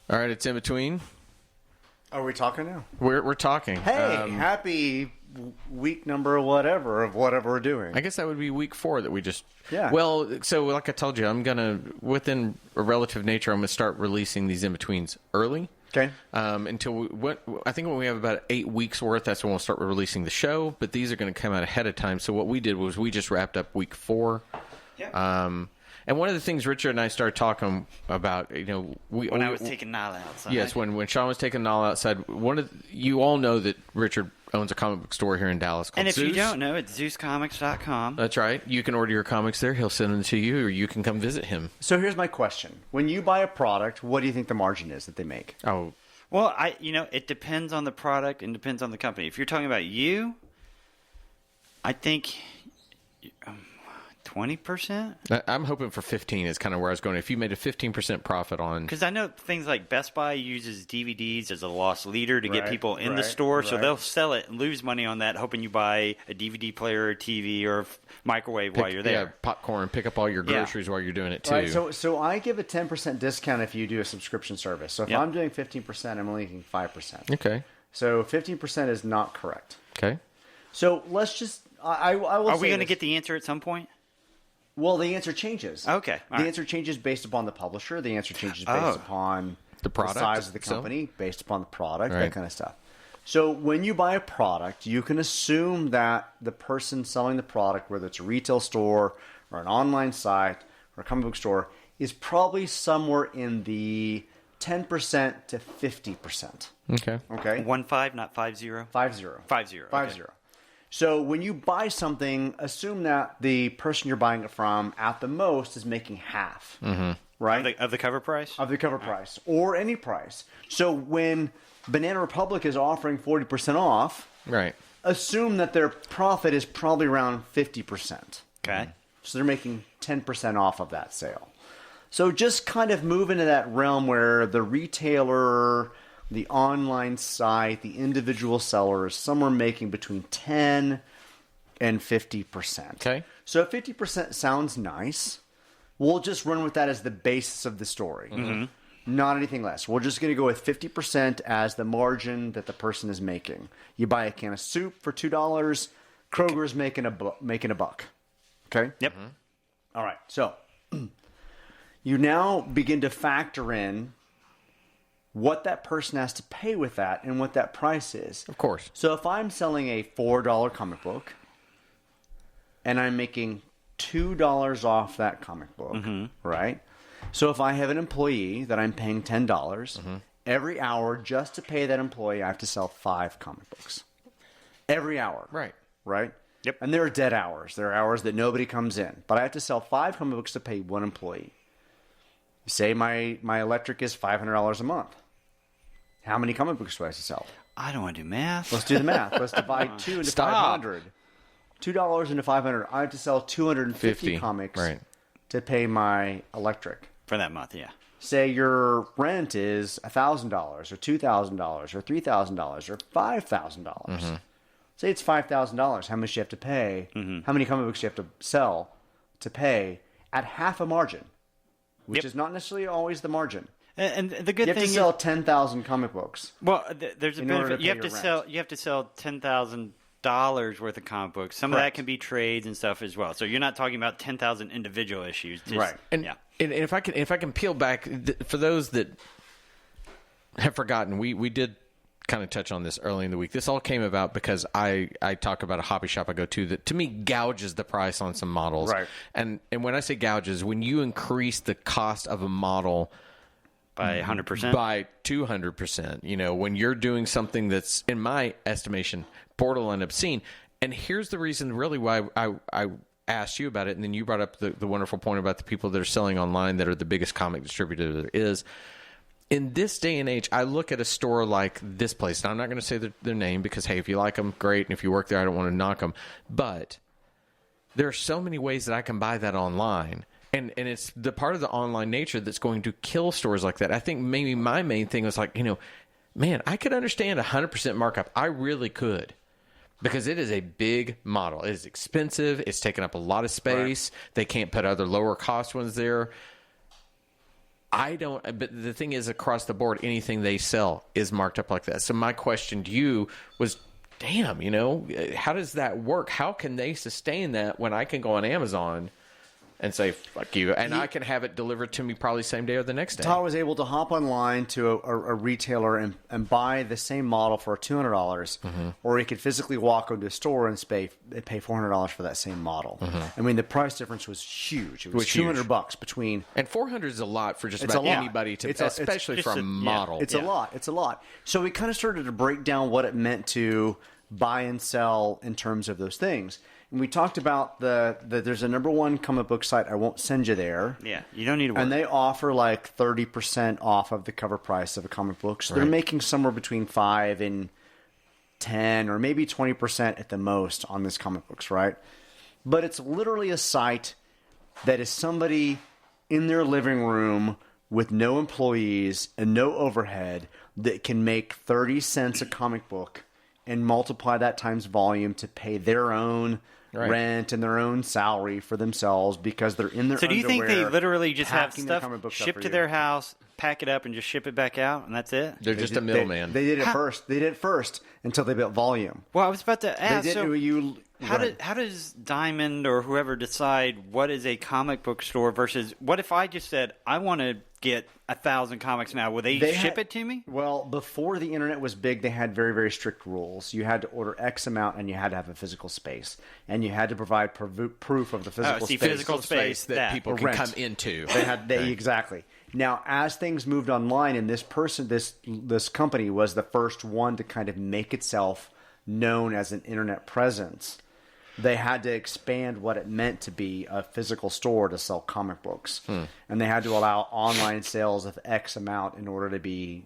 All right, it's in between. Are we talking now? We're talking. Hey, happy week number whatever of whatever we're doing. I guess that would be week 4 that we just... Yeah. Well, so like I told you, I'm going to, within a relative nature, I'm going to start releasing these in-betweens early. Okay. Until I think when we have about 8 weeks worth, that's when we'll start releasing the show. But these are going to come out ahead of time. So what we did was we just wrapped up week 4. Yeah. And one of the things Richard and I started talking about, when I was taking Nala outside. Yes, when Sean was taking Nala outside, you all know that Richard owns a comic book store here in Dallas called Zeus. And if Zeus. you don't know, it's ZeusComics.com. That's right. You can order your comics there. He'll send them to you, or you can come visit him. So here's my question: when you buy a product, what do you think the margin is that they make? Oh, well, it depends on the product and depends on the company. If you're talking about you, I think 20%. I'm hoping for 15 is kind of where I was going. If you made a 15% profit on, because I know things like Best Buy uses DVDs as a loss leader to get people in the store, so they'll sell it and lose money on that, hoping you buy a DVD player, or TV, or microwave while you're there. Yeah, popcorn. Pick up all your groceries while you're doing it too. Right, so I give a 10% discount if you do a subscription service. So if I'm doing 15%, I'm only getting 5%. Okay. So 15% is not correct. Okay. So let's just. I will. Are we going to get the answer at some point? Well, the answer changes. Okay. The answer changes based upon the publisher. The answer changes based upon the product, the size of the company, based upon the product, Right. that kind of stuff. So when you buy a product, you can assume that the person selling the product, whether it's a retail store or an online site or a comic book store, is probably somewhere in the 10% to 50%. Okay. Okay? 1.5, not 5.0? 5-0. 5.0. 5-0. So when you buy something, assume that the person you're buying it from, at the most, is making half, right? Of the cover price? Of the cover price, or any price. So when Banana Republic is offering 40% off, Right. assume that their profit is probably around 50%. Okay. So they're making 10% off of that sale. So just kind of move into that realm where the retailer, the online site, the individual seller is somewhere making between 10 and 50%. Okay. So 50% sounds nice. We'll just run with that as the basis of the story. Not anything less. We're just going to go with 50% as the margin that the person is making. You buy a can of soup for $2, Kroger's making a buck. Okay? Yep. All right. So you now begin to factor in what that person has to pay with that and what that price is. Of course. So if I'm selling a $4 comic book and I'm making $2 off that comic book, right? So if I have an employee that I'm paying $10, every hour just to pay that employee, I have to sell 5 comic books. Every hour. Right. Right? Yep. And there are dead hours. There are hours that nobody comes in. But I have to sell 5 comic books to pay 1 employee. Say my electric is $500 a month. How many comic books do I have to sell? I don't want to do math. Let's do the math. Let's divide 2 into 500. $2 into 500. I have to sell 250 50. comics Right. to pay my electric. For that month, yeah. Say your rent is $1,000 or $2,000 or $3,000 or $5,000. Say it's $5,000. How much do you have to pay? How many comic books do you have to sell to pay at half a margin, which is not necessarily always the margin. And the good You thing have to sell 10,000 comic books. well, there's a in order benefit. to You pay have to your sell. rent. You have to sell $10,000 worth of comic books. Some of that Correct. can be trades and stuff as well. So you're not talking about 10,000 individual issues. Just, Right. And, yeah. and if I can peel back for those that have forgotten, we did kind of touch on this early in the week. This all came about because I talk about a hobby shop I go to that to me gouges the price on some models. Right. And when I say gouges, when you increase the cost of a model By 100%. by 200%, when you're doing something that's, in my estimation, borderline obscene. And here's the reason really why I asked you about it, and then you brought up the wonderful point about the people that are selling online that are the biggest comic distributor there is. In this day and age, I look at a store like this place, and I'm not going to say their name because, hey, if you like them, great, and if you work there, I don't want to knock them. But there are so many ways that I can buy that online. And it's the part of the online nature that's going to kill stores like that. I think maybe my main thing was like, man, I could understand 100% markup. I really could. Because it is a big model. It is expensive. It's taking up a lot of space. Right. They can't put other lower cost ones there. I don't, but the thing is, across the board, anything they sell is marked up like that. So my question to you was, damn, how does that work? How can they sustain that when I can go on Amazon and say, fuck you, and I can have it delivered to me probably same day or the next day? Todd was able to hop online to a retailer and buy the same model for $200, or he could physically walk into a store and pay $400 for that same model. I mean, the price difference was huge. It was $200 between. And $400 is a lot for just about anybody especially for a model. It's a lot. It's a lot. So we kind of started to break down what it meant to buy and sell in terms of those things. And we talked about there's a number one comic book site. I won't send you there. Yeah, you don't need to worry. And they offer like 30% off of the cover price of a comic book. So they're making somewhere between 5 and 10 or maybe 20% at the most on these comic books, right? But it's literally a site that is somebody in their living room with no employees and no overhead that can make 30 cents a comic book and multiply that times volume to pay their own rent and their own salary for themselves because they're in their So do you think they literally just have packing their stuff comic books up shipped for to you? their house, pack it up, and just ship it back out, and that's it? They're just a middleman. They did it first. They did it first until they built volume. Well, I was about to ask. They did, How does Diamond or whoever decide what is a comic book store versus what if I just said I want to get 1,000 comics now? Will they ship it to me? Well, before the internet was big, they had very, very strict rules. You had to order X amount, and you had to have a physical space, and you had to provide proof of the physical space. Physical space that people can come into. Exactly. Now, as things moved online, and this company was the first one to kind of make itself known as an internet presence, they had to expand what it meant to be a physical store to sell comic books. And they had to allow online sales of X amount in order to be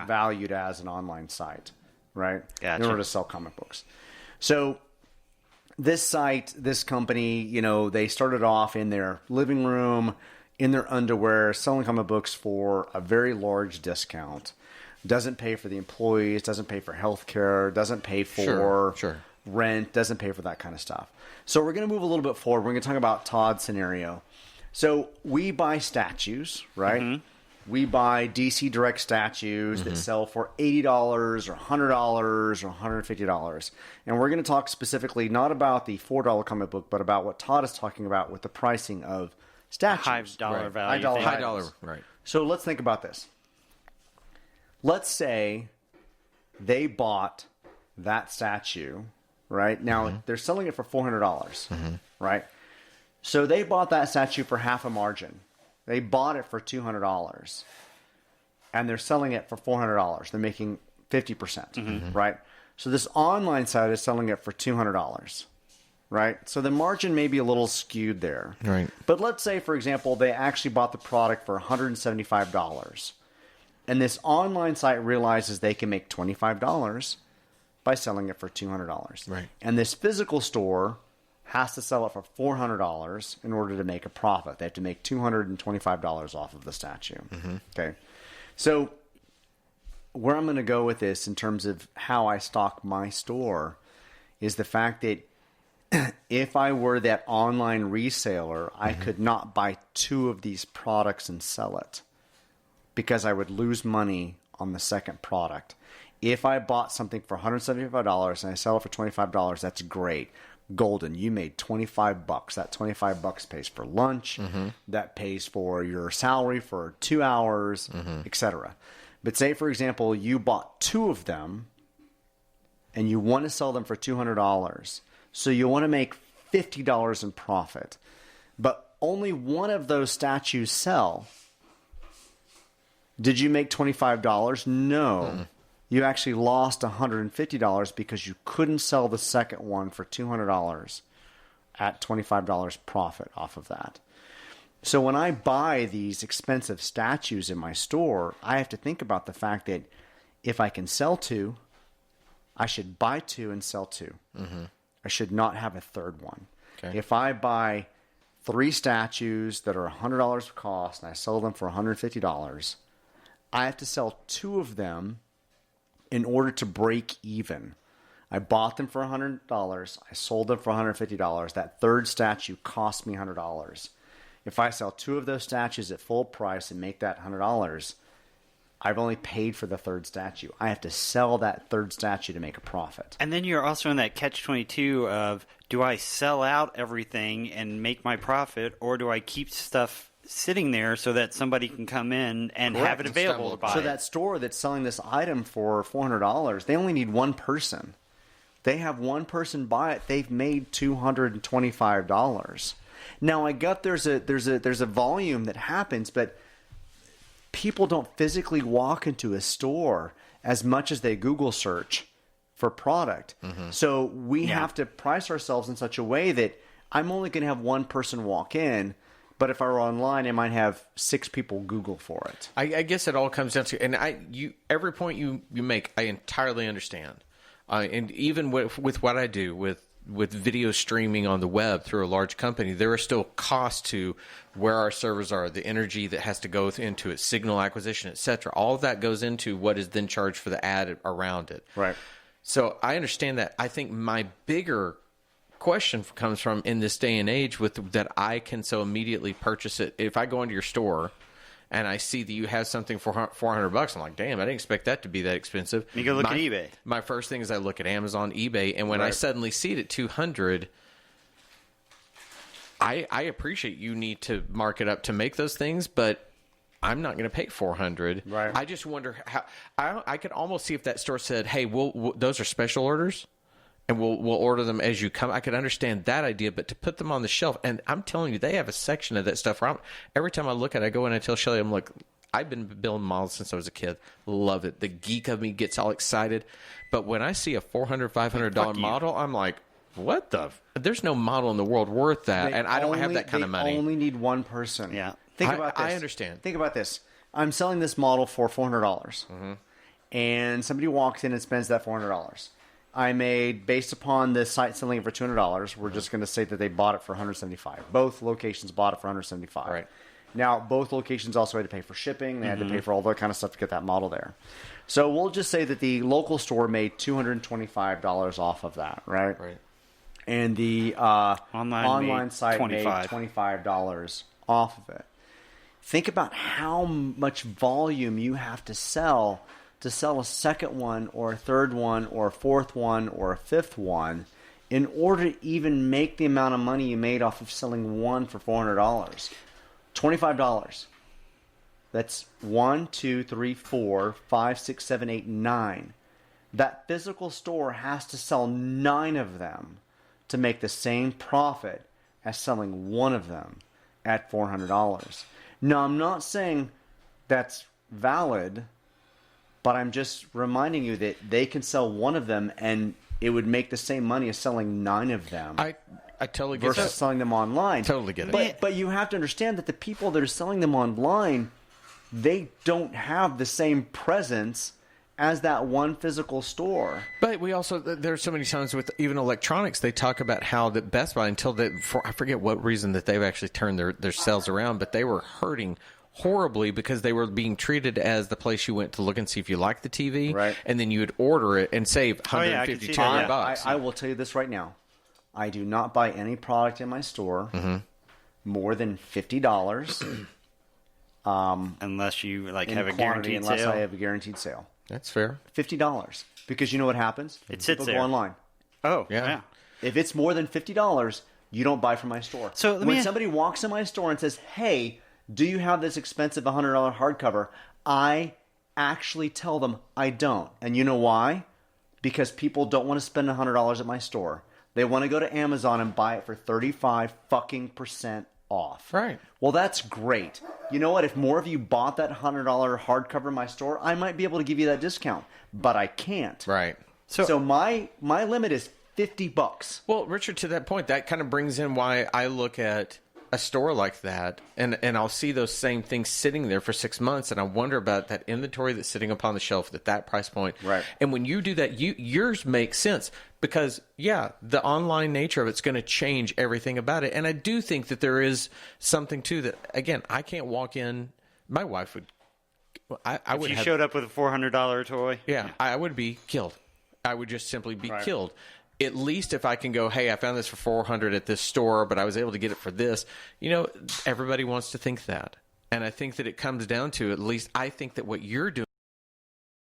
valued as an online site, right? Gotcha. In order to sell comic books. So this site, this company, they started off in their living room, in their underwear, selling comic books for a very large discount. Doesn't pay for the employees, doesn't pay for health care, doesn't pay for rent, doesn't pay for that kind of stuff. So we're going to move a little bit forward. We're going to talk about Todd's scenario. So we buy statues, right? We buy DC Direct statues that sell for $80 or $100 or $150. And we're going to talk specifically not about the $4 comic book, but about what Todd is talking about with the pricing of statues. $5 value. High dollar, right. So let's think about this. Let's say they bought that statue, right? Now, they're selling it for $400, right? So they bought that statue for half a margin. They bought it for $200, and they're selling it for $400. They're making 50%, right? So this online site is selling it for $200, right? So the margin may be a little skewed there. Right. But let's say, for example, they actually bought the product for $175, and this online site realizes they can make $25 by selling it for $200. Right. And this physical store has to sell it for $400 in order to make a profit. They have to make $225 off of the statue. Okay. So where I'm going to go with this in terms of how I stock my store is the fact that if I were that online reseller, I could not buy 2 of these products and sell it because I would lose money on the second product. If I bought something for $175 and I sell it for $25, that's great. Golden, you made $25. That $25 pays for lunch. That pays for your salary for 2 hours, etc. But say, for example, you bought 2 of them and you want to sell them for $200. So you want to make $50 in profit. But only one of those statues sell. Did you make $25? No. You actually lost $150 because you couldn't sell the second one for $200 at $25 profit off of that. So when I buy these expensive statues in my store, I have to think about the fact that if I can sell 2, I should buy 2 and sell 2. I should not have a third one. Okay. If I buy 3 statues that are $100 cost and I sell them for $150, I have to sell 2 of them in order to break even. I bought them for $100. I sold them for $150. That third statue cost me $100. If I sell 2 of those statues at full price and make that $100, I've only paid for the 3rd statue. I have to sell that 3rd statue to make a profit. And then you're also in that catch-22 of, do I sell out everything and make my profit, or do I keep stuff sitting there so that somebody can come in and have it available to buy? So that store that's selling this item for $400, they only need one person. They have one person buy it. They've made $225. Now I get there's a volume that happens, but people don't physically walk into a store as much as they Google search for product. So we have to price ourselves in such a way that I'm only going to have one person walk in, but if I were online, I might have 6 people Google for it. I guess it all comes down to, and every point you make, I entirely understand. And even with what I do with video streaming on the web through a large company, there are still costs to where our servers are, the energy that has to go into it, signal acquisition, etc. All of that goes into what is then charged for the ad around it. Right. So I understand that. I think my bigger question comes from, in this day and age, with that I can so immediately purchase it. If I go into your store and I see that you have something for $400, I'm like, damn, I didn't expect that to be that expensive. You go look at eBay. My first thing is I look at Amazon, eBay, and when I suddenly see it at $200, I appreciate you need to mark it up to make those things, but I'm not going to pay $400. Right. I just wonder how I could almost see if that store said, "Hey, those are special orders, and we'll order them as you come." I could understand that idea, but to put them on the shelf, and I'm telling you, they have a section of that stuff where every time I look at it, I go in and I tell Shelly, I'm like, I've been building models since I was a kid. Love it. The geek of me gets all excited, but when I see a $400, $500 model, I'm like, what the? There's no model in the world worth that, and I don't have that kind of money. They only need one person. Yeah. Think about this. I understand. Think about this. I'm selling this model for $400, and somebody walks in and spends that $400. I made, based upon the site selling it for $200, we're just going to say that they bought it for $175. Both locations bought it for $175. Right. Now, both locations also had to pay for shipping. They had to pay for all that kind of stuff to get that model there. So we'll just say that the local store made $225 off of that, right? Right. And the online site made $25 off of it. Think about how much volume you have to sell a second one or a third one or a fourth one or a fifth one in order to even make the amount of money you made off of selling one for $400. $25. That's 1, 2, 3, 4, 5, 6, 7, 8, 9. That physical store has to sell 9 of them to make the same profit as selling one of them at $400. Now, I'm not saying that's valid, but I'm just reminding you that they can sell one of them and it would make the same money as selling 9 of them. I totally get versus selling them online. Totally get it. But you have to understand that the people that are selling them online, they don't have the same presence as that one physical store. But we also, there's so many times with even electronics, they talk about how that Best Buy, I forget what reason that they've actually turned their sales around, but they were hurting horribly because they were being treated as the place you went to look and see if you liked the TV, right? And then you would order it and save $150, $200. I will tell you this right now. I do not buy any product in my store more than $50. Unless you have a guaranteed unless sale. I have a guaranteed sale. That's fair. $50. Because you know what happens? It sits People there. go online. Oh, yeah. If it's more than $50, you don't buy from my store. So when somebody walks in my store and says, "Hey, do you have this expensive $100 hardcover?" I actually tell them I don't. And you know why? Because people don't want to spend $100 at my store. They want to go to Amazon and buy it for 35% off. Right. Well, that's great. You know what? If more of you bought that $100 hardcover in my store, I might be able to give you that discount, but I can't. Right. So my limit is $50. Well, Richard, to that point, that kind of brings in why I look at a store like that, and I'll see those same things sitting there for 6 months, and I wonder about that inventory that's sitting upon the shelf at that price point. Right. And when you do that, yours makes sense because, the online nature of it's going to change everything about it. And I do think that there is something to that. Again, I can't walk in. My wife would. I would. If you showed up with a $400 toy. Yeah, I would be killed. I would just simply be killed. at least if I can go, hey, I found this for $400 at this store, but I was able to get it for this, everybody wants to think that. And I think that it comes down to, at least I think that what you're doing